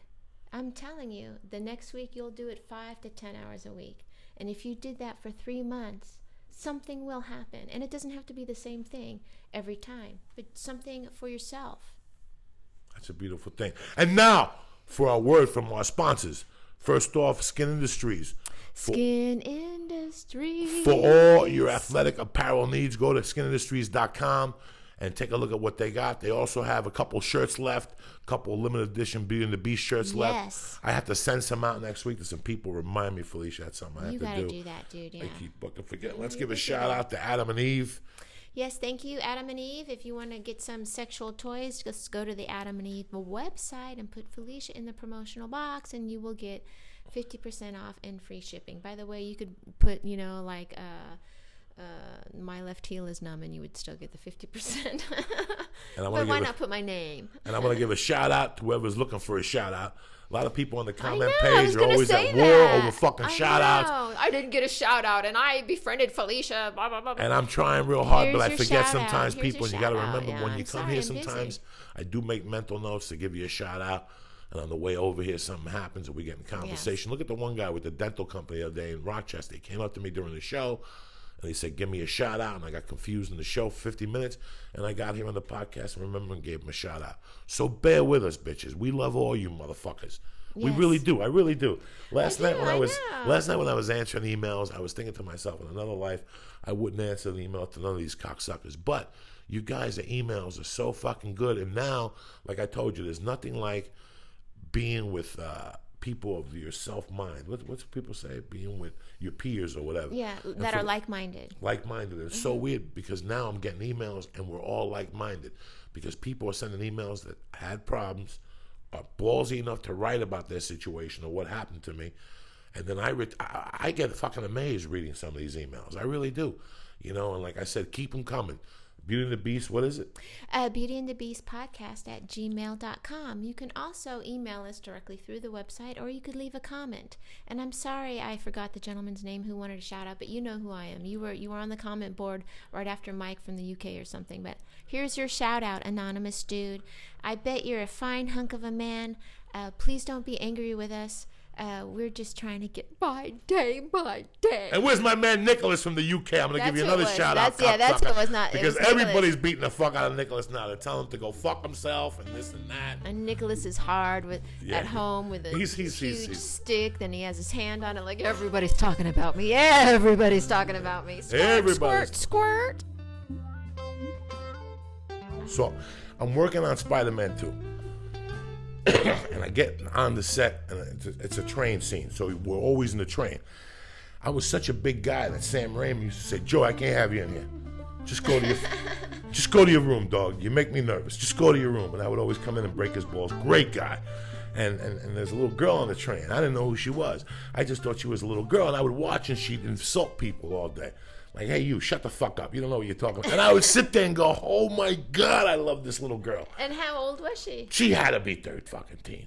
I'm telling you, the next week you'll do it 5 to 10 hours a week. And if you did that for 3 months, something will happen. And it doesn't have to be the same thing every time, but something for yourself. That's a beautiful thing. And now for our word from our sponsors. First off, Skin Industries. Skin Industries. For all your athletic apparel needs, go to skinindustries.com and take a look at what they got. They also have a couple shirts left, a couple limited edition Beauty and the Beast shirts left. I have to send some out next week to some people. Remind me, Felicia, that's something I have to do. You got to do that, dude, yeah. I keep booking. Forget. Let's give a shout out to Adam and Eve. Yes, thank you, Adam and Eve. If you want to get some sexual toys, just go to the Adam and Eve website and put Felicia in the promotional box, and you will get 50% off and free shipping. By the way, you could put, like my left heel is numb, and you would still get the 50%. But why not put my name? And I want to give a shout out to whoever's looking for a shout out. A lot of people on the comment page are always at war over fucking shout outs. I didn't get a shout out, and I befriended Felicia, blah, blah, blah. And I'm trying real hard, but I forget sometimes people. And you got to remember when you come here sometimes, I do make mental notes to give you a shout out. And on the way over here, something happens and we get in conversation. Look at the one guy with the dental company the other day in Rochester. He came up to me during the show. And he said, give me a shout out. And I got confused in the show for 50 minutes. And I got here on the podcast and remember and gave him a shout out. So bear with us, bitches. We love all you motherfuckers. Yes. We really do. I really do. Last night when I was answering emails, I was thinking to myself, in another life, I wouldn't answer the email to none of these cocksuckers. But you guys, the emails are so fucking good. And now, like I told you, there's nothing like being with people of your self-mind. What's people say? Being with your peers or whatever. Yeah, that are like-minded. Like-minded. It's so weird because now I'm getting emails and we're all like-minded because people are sending emails that had problems, are ballsy enough to write about their situation or what happened to me. And then I get fucking amazed reading some of these emails. I really do. And like I said, keep them coming. Beauty and the Beast, what is it? Beauty and the Beast podcast at gmail.com. You can also email us directly through the website, or you could leave a comment. And I'm sorry I forgot the gentleman's name who wanted a shout out, but you know who I am. You were on the comment board right after Mike from the UK or something. But here's your shout out, anonymous dude. I bet you're a fine hunk of a man. Please don't be angry with us. We're just trying to get by day by day. And where's my man Nicholas from the UK? I'm going to give you another shout out. That's who it was not. Because everybody's beating the fuck out of Nicholas now. They're telling him to go fuck himself and this and that. And Nicholas is hard at home with a huge stick. Then he has his hand on it like, everybody's talking about me. Everybody's talking about me. Squirt, squirt. So I'm working on Spider-Man 2. And I get on the set, and it's a train scene, so we're always in the train. I was such a big guy that Sam Raimi used to say, Joe, I can't have you in here. Just go to your room, dog. You make me nervous. Just go to your room. And I would always come in and break his balls. Great guy. And there's a little girl on the train. I didn't know who she was. I just thought she was a little girl, and I would watch, and she'd insult people all day. Like, hey, you, shut the fuck up. You don't know what you're talking about. And I would sit there and go, oh, my God, I love this little girl. And how old was she? She had to be 13.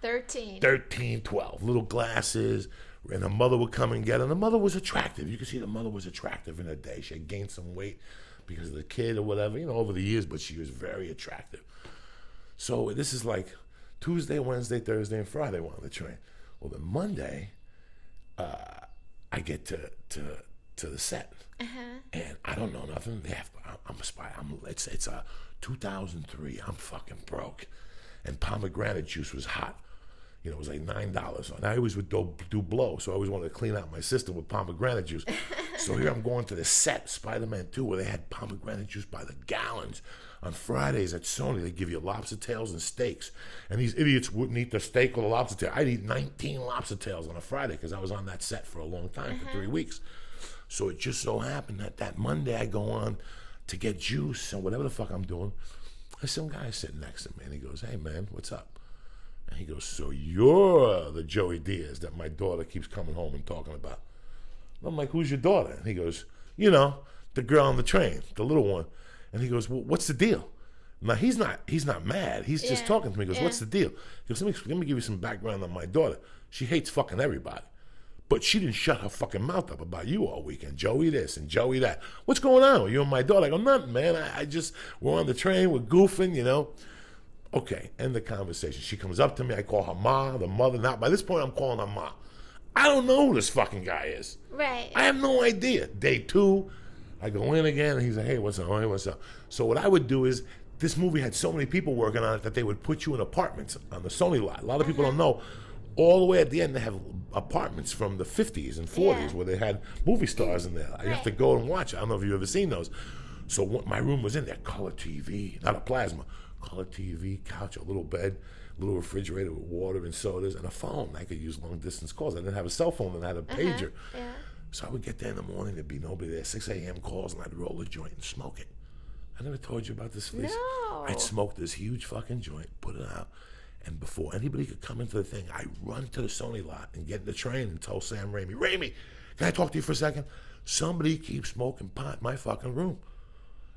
13, 12. Little glasses. And her mother would come and get her. And the mother was attractive. You could see the mother was attractive in her day. She had gained some weight because of the kid or whatever, over the years, but she was very attractive. So this is like Tuesday, Wednesday, Thursday, and Friday we're on the train. Well, then Monday, I get to the set. And I don't know nothing. I'm a spy. It's 2003. I'm fucking broke. And pomegranate juice was hot. It was like $9. And I always would do blow, so I always wanted to clean out my system with pomegranate juice. So here I'm going to the set, Spider-Man 2, where they had pomegranate juice by the gallons. On Fridays at Sony, they give you lobster tails and steaks. And these idiots wouldn't eat the steak or the lobster tail. I'd eat 19 lobster tails on a Friday because I was on that set for a long time, for 3 weeks. So it just so happened that Monday I go on to get juice and whatever the fuck I'm doing. There's some guy sitting next to me, and he goes, hey, man, what's up? And he goes, so you're the Joey Diaz that my daughter keeps coming home and talking about. And I'm like, who's your daughter? And he goes, the girl on the train, the little one. And he goes, well, what's the deal? Now, he's not mad. He's just talking to me. He goes, what's the deal? He goes, let me give you some background on my daughter. She hates fucking everybody. But she didn't shut her fucking mouth up about you all weekend. Joey this and Joey that. What's going on with you and my daughter? I go, nothing, man. We're on the train. We're goofing, Okay, end the conversation. She comes up to me. I call her Ma, the mother. Now, by this point, I'm calling her Ma. I don't know who this fucking guy is. Right. I have no idea. Day 2, I go in again, and he's like, hey, what's up? Hey, what's up? So what I would do is, this movie had so many people working on it that they would put you in apartments on the Sony lot. A lot of people don't know. all the way at the end, they have apartments from the 50s and 40s Yeah. where they had movie stars in there. You have to go and watch it. I don't know if you've ever seen those. So my room was in there, color TV, not a plasma, color TV, couch, a little bed, little refrigerator with water and sodas, and a phone. I could use long distance calls. I didn't have a cell phone, and I had a pager. Yeah. So I would get there in the morning, there'd be nobody there, 6 a.m. calls, and I'd roll a joint and smoke it. I never told you about this, Felicia. No. I'd smoke this huge fucking joint, put it out, and before anybody could come into the thing, I run to the Sony lot and get in the train and tell Sam Raimi, can I talk to you for a second? Somebody keeps smoking pot in my fucking room.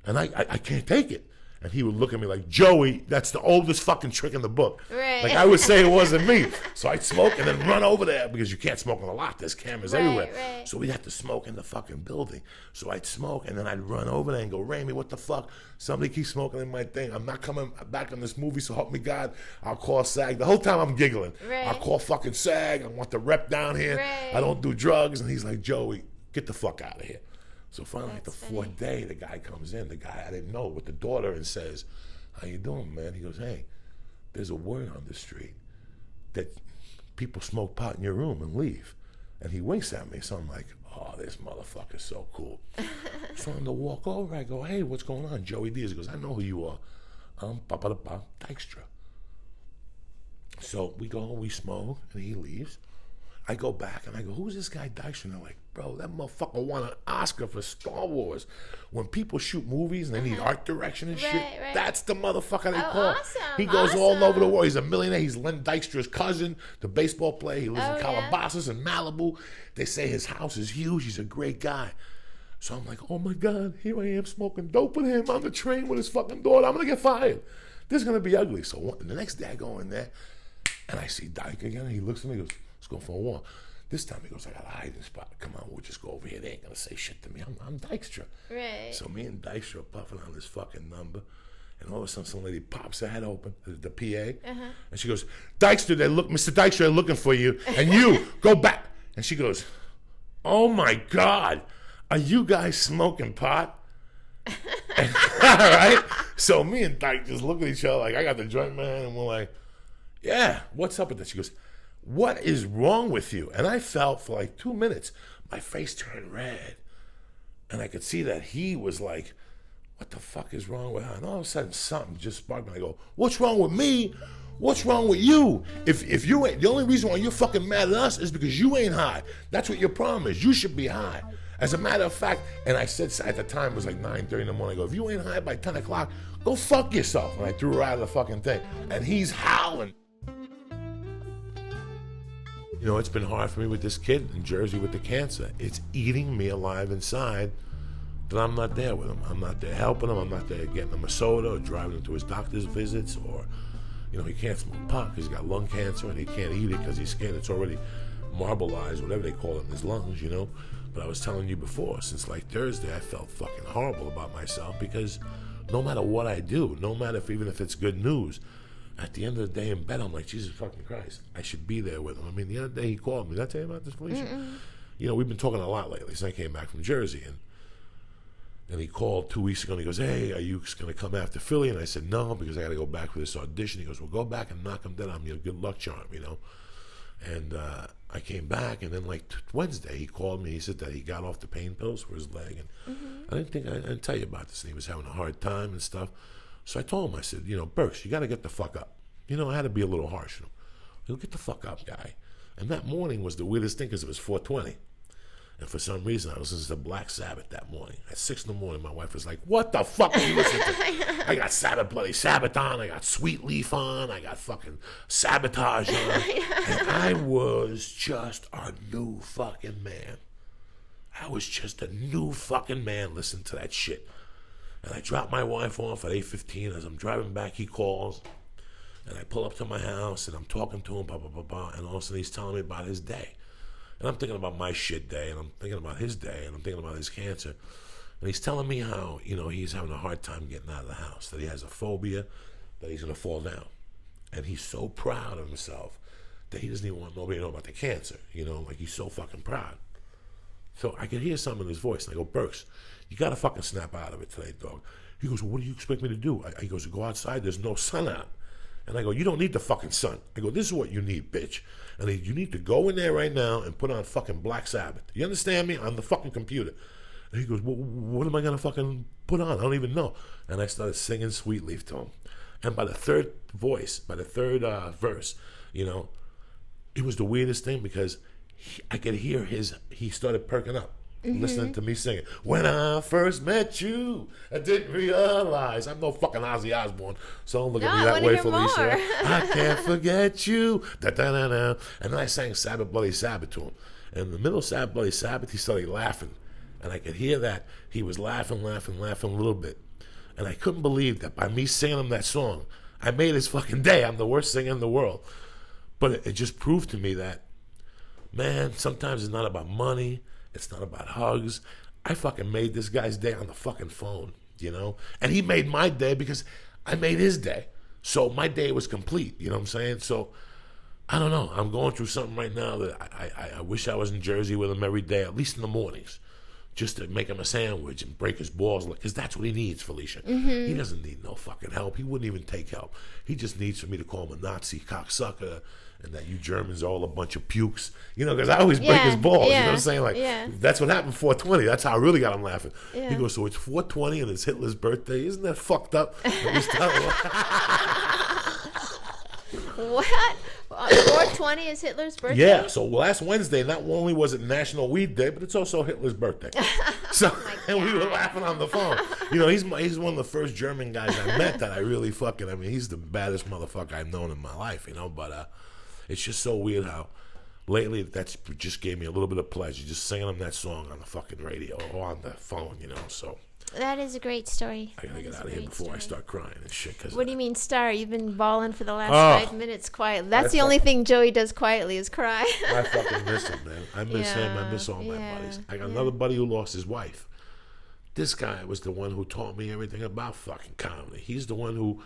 And I can't take it. And he would look at me like, Joey, that's the oldest fucking trick in the book. Right. Like I would say it wasn't me. So I'd smoke and then run over there because you can't smoke on the lot. There's cameras everywhere. Right. So we'd have to smoke in the fucking building. So I'd smoke and then I'd run over there and go, Raimi, what the fuck? Somebody keeps smoking in my thing. I'm not coming back on this movie, so help me God. I'll call SAG. The whole time I'm giggling. Right. I'll call fucking SAG. I want the rep down here. Right. I don't do drugs. And he's like, Joey, get the fuck out of here. So finally, like the That's fourth day, the guy comes in, the guy I didn't know, with the daughter, and says, how you doing, man? He goes, hey, there's a word on the street that people smoke pot in your room and leave. And he winks at me, so I'm like, oh, this motherfucker's so cool. So I'm to walk over, I go, hey, what's going on? Joey Diaz. He goes, I know who you are. I'm Papa Dykstra. So we go, we smoke, and he leaves. I go back and I go, who's this guy Dykstra? And they're like, bro, that motherfucker won an Oscar for Star Wars. When people shoot movies and they need art direction and shit, Right. that's the motherfucker they call. Awesome, He goes all awesome. over the world. He's a millionaire. He's Len Dykstra's cousin, the baseball player. He lives in Yeah. Calabasas and Malibu. They say his house is huge. He's a great guy. So I'm like, oh my God, here I am smoking dope with him on the train with his fucking daughter. I'm going to get fired. This is going to be ugly. So the next day I go in there and I see Dyke again. And he looks at me and goes, let's go for a walk. This time he goes, I got a hiding spot. Come on, we'll just go over here. They ain't going to say shit to me. I'm Dykstra. Right. So me and Dykstra are puffing on this fucking number. And all of a sudden some lady pops her head open, the PA. And she goes, Dykstra, Mr. Dykstra, they're looking for you. And you, go back. And she goes, oh my God, are you guys smoking pot? All right. So me and Dyke just look at each other like, I got the joint, man. And we're like, yeah, what's up with this? She goes, what is wrong with you? And I felt for like 2 minutes, my face turned red. And I could see that he was like, what the fuck is wrong with her? And all of a sudden something just sparked me. I go, what's wrong with me? What's wrong with you? If you ain't, the only reason why you're fucking mad at us is because you ain't high. That's what your problem is. You should be high. As a matter of fact, and I said at the time, it was like 9:30 in the morning, I go, if you ain't high by 10 o'clock, go fuck yourself. And I threw her out of the fucking thing. And he's howling. You know, it's been hard for me with this kid in Jersey with the cancer. It's eating me alive inside that I'm not there with him. I'm not there helping him. I'm not there getting him a soda or driving him to his doctor's visits, or, you know, he can't smoke pot because he's got lung cancer and he can't eat it because he's scared it's already marbleized, whatever they call it in his lungs, you know. But I was telling you before, since like Thursday, I felt fucking horrible about myself because no matter what I do, no matter even if it's good news, at the end of the day in bed, I'm like, Jesus fucking Christ, I should be there with him. I mean, the other day he called me. Did I tell you about this, Felicia? You know, we've been talking a lot lately since I came back from Jersey. And he called 2 weeks ago and he goes, hey, are you going to come after Philly? And I said, no, because I got to go back for this audition. He goes, well, go back and knock him dead. I'm your good luck charm, you know. And I came back, and then like Wednesday, he called me. He said that he got off the pain pills for his leg. And I didn't tell you about this. And he was having a hard time and stuff. So I told him, I said, you know, Burks, you got to get the fuck up. You know, I had to be a little harsh with him. He'll get the fuck up, guy. And that morning was the weirdest thing because it was 4:20. And for some reason, I was listening to Black Sabbath that morning. At 6 in the morning, my wife was like, what the fuck are you listening to? I got Bloody Sabbath on. I got Sweet Leaf on. I got fucking Sabotage on. And I was just a new fucking man. I was just a new fucking man listening to that shit. And I dropped my wife off at 8:15. As I'm driving back, he calls. And I pull up to my house, and I'm talking to him, blah, blah, blah, blah. And all of a sudden, he's telling me about his day. And I'm thinking about my shit day, and I'm thinking about his day, and I'm thinking about his cancer. And he's telling me how, you know, he's having a hard time getting out of the house, that he has a phobia, that he's going to fall down. And he's so proud of himself that he doesn't even want nobody to know about the cancer, you know, like he's so fucking proud. So I could hear something in his voice, and I go, Burks, you got to fucking snap out of it today, dog. He goes, well, what do you expect me to do? He goes, go outside, there's no sun out. And I go, you don't need the fucking sun. I go, this is what you need, bitch. And you need to go in there right now and put on fucking Black Sabbath. You understand me? On the fucking computer. And he goes, well, what am I going to fucking put on? I don't even know. And I started singing Sweet Leaf to him. And by the third verse, you know, it was the weirdest thing because I could hear he started perking up. Listening to me singing. When I first met you, I didn't realize. I'm no fucking Ozzy Osbourne, so don't look at me that way, Felicia. I can't forget you. Da-da-da-da. And then I sang Sabbath Bloody Sabbath to him. And in the middle of Sabbath Bloody Sabbath, he started laughing. And I could hear that he was laughing a little bit. And I couldn't believe that by me singing him that song, I made his fucking day. I'm the worst singer in the world. But it just proved to me that, man, sometimes it's not about money. It's not about hugs. I fucking made this guy's day on the fucking phone, you know? And he made my day because I made his day. So my day was complete, you know what I'm saying? So, I don't know. I'm going through something right now that I wish I was in Jersey with him every day, at least in the mornings, just to make him a sandwich and break his balls, because that's what he needs, Felicia. He doesn't need no fucking help. He wouldn't even take help. He just needs for me to call him a Nazi cocksucker, and that you Germans are all a bunch of pukes. You know, because I always break his balls. You know what I'm saying? Like, that's what happened 420. That's how I really got him laughing. He goes, so it's 420 and it's Hitler's birthday. Isn't that fucked up? What? 420 is Hitler's birthday? Yeah, so last Wednesday, not only was it National Weed Day, but it's also Hitler's birthday. So, and we were laughing on the phone. You know, he's one of the first German guys I met that I really fucking, I mean, he's the baddest motherfucker I've known in my life, you know, but it's just so weird how lately that's just gave me a little bit of pleasure, just singing him that song on the fucking radio or on the phone, you know, so. That is a great story. I gotta get out of here before I start crying and shit. What do you mean, star? You've been bawling for the last 5 minutes quietly. That's the only thing Joey does quietly is cry. I fucking miss him, man. I miss him. I miss all my buddies. I got another buddy who lost his wife. This guy was the one who taught me everything about fucking comedy. He's the one who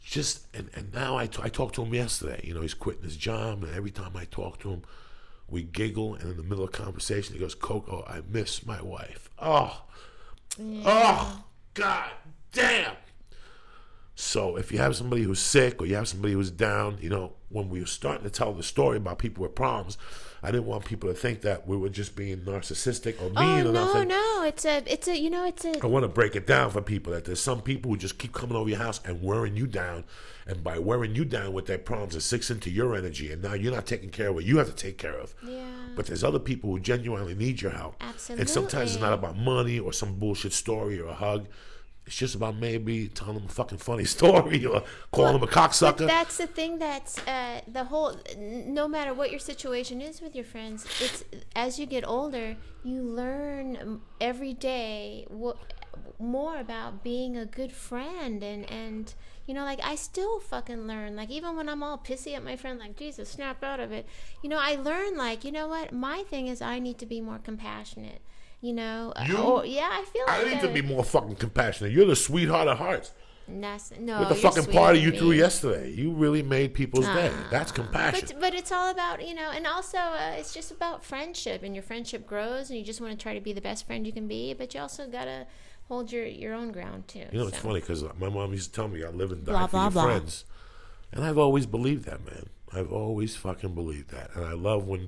just, and now I talked to him yesterday. You know, he's quitting his job, and every time I talk to him, we giggle, and in the middle of conversation, he goes, Coco, I miss my wife. Oh, God damn. So if you have somebody who's sick or you have somebody who's down, you know, when we were starting to tell the story about people with problems, I didn't want people to think that we were just being narcissistic or mean or nothing. No, it's a. I want to break it down for people that there's some people who just keep coming over your house and wearing you down, and by wearing you down with their problems, it sinks into your energy, and now you're not taking care of what you have to take care of. Yeah. But there's other people who genuinely need your help. Absolutely. And sometimes it's not about money or some bullshit story or a hug. It's just about maybe telling them a fucking funny story or calling them a cocksucker. But that's the thing. That's the whole. No matter what your situation is with your friends, it's as you get older, you learn every day more about being a good friend, and you know, like I still fucking learn. Like even when I'm all pissy at my friend, like Jesus, snap out of it. You know, I learn. Like, you know what? My thing is I need to be more compassionate. You know, I feel like I need to be more fucking compassionate. You're the sweetheart of hearts. No, with the fucking party you threw yesterday, you really made people's day. That's compassion. But it's all about, you know, and also it's just about friendship, and your friendship grows, and you just want to try to be the best friend you can be, but you also gotta hold your own ground too. You know, it's funny because my mom used to tell me I live and die for your friends, and I've always believed that, man. I've always fucking believed that, and I love when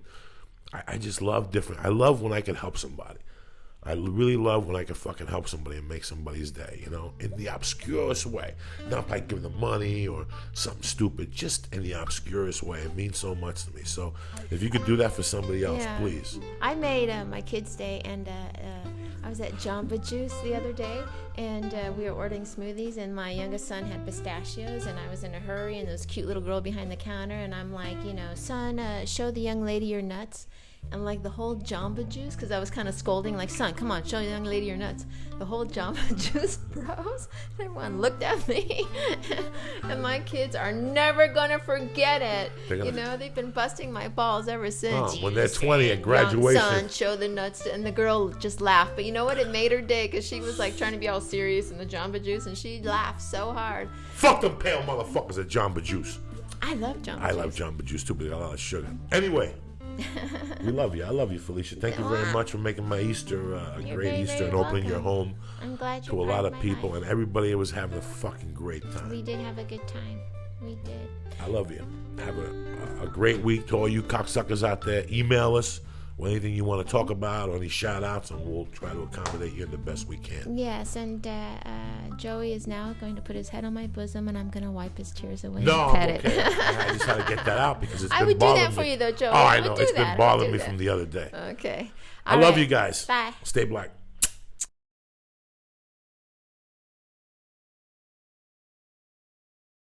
I just love different. I love when I can help somebody. I really love when I can fucking help somebody and make somebody's day, you know, in the obscurest way. Not by giving them money or something stupid, just in the obscurest way. It means so much to me. So if you could do that for somebody else, please. I made my kids' day, and I was at Jamba Juice the other day, and we were ordering smoothies, and my youngest son had pistachios, and I was in a hurry, and there was a cute little girl behind the counter, and I'm like, you know, son, show the young lady your nuts. And like the whole Jamba Juice, because I was kind of scolding, like, son, come on, show the young lady your nuts. The whole Jamba Juice bros, everyone looked at me. And my kids are never going to forget it. You know, they've been busting my balls ever since. When they're 20 at graduation. Son, show the nuts. And the girl just laughed. But you know what? It made her day, because she was like trying to be all serious in the Jamba Juice, and she laughed so hard. Fuck them pale motherfuckers at Jamba Juice. I love Jamba Juice. I love Jamba Juice too, but they got a lot of sugar. Anyway. We love you. I love you, Felicia. Thank you very much for making my Easter a great Easter and opening your home I'm glad to a lot of people, and everybody was having a fucking great time. We did have a good time. We did. I love you. Have a great week to all you cocksuckers out there. Email us with anything you want to talk about or any shout outs, and we'll try to accommodate you the best we can. Yes, and Joey is now going to put his head on my bosom, and I'm going to wipe his tears away No, and pet okay. it. I just had to get that out because it's I been would do bothering that for me. you, though, Joey. Oh, I know. It's been bothering me from the other day. Okay. I love you guys. Bye. Stay black.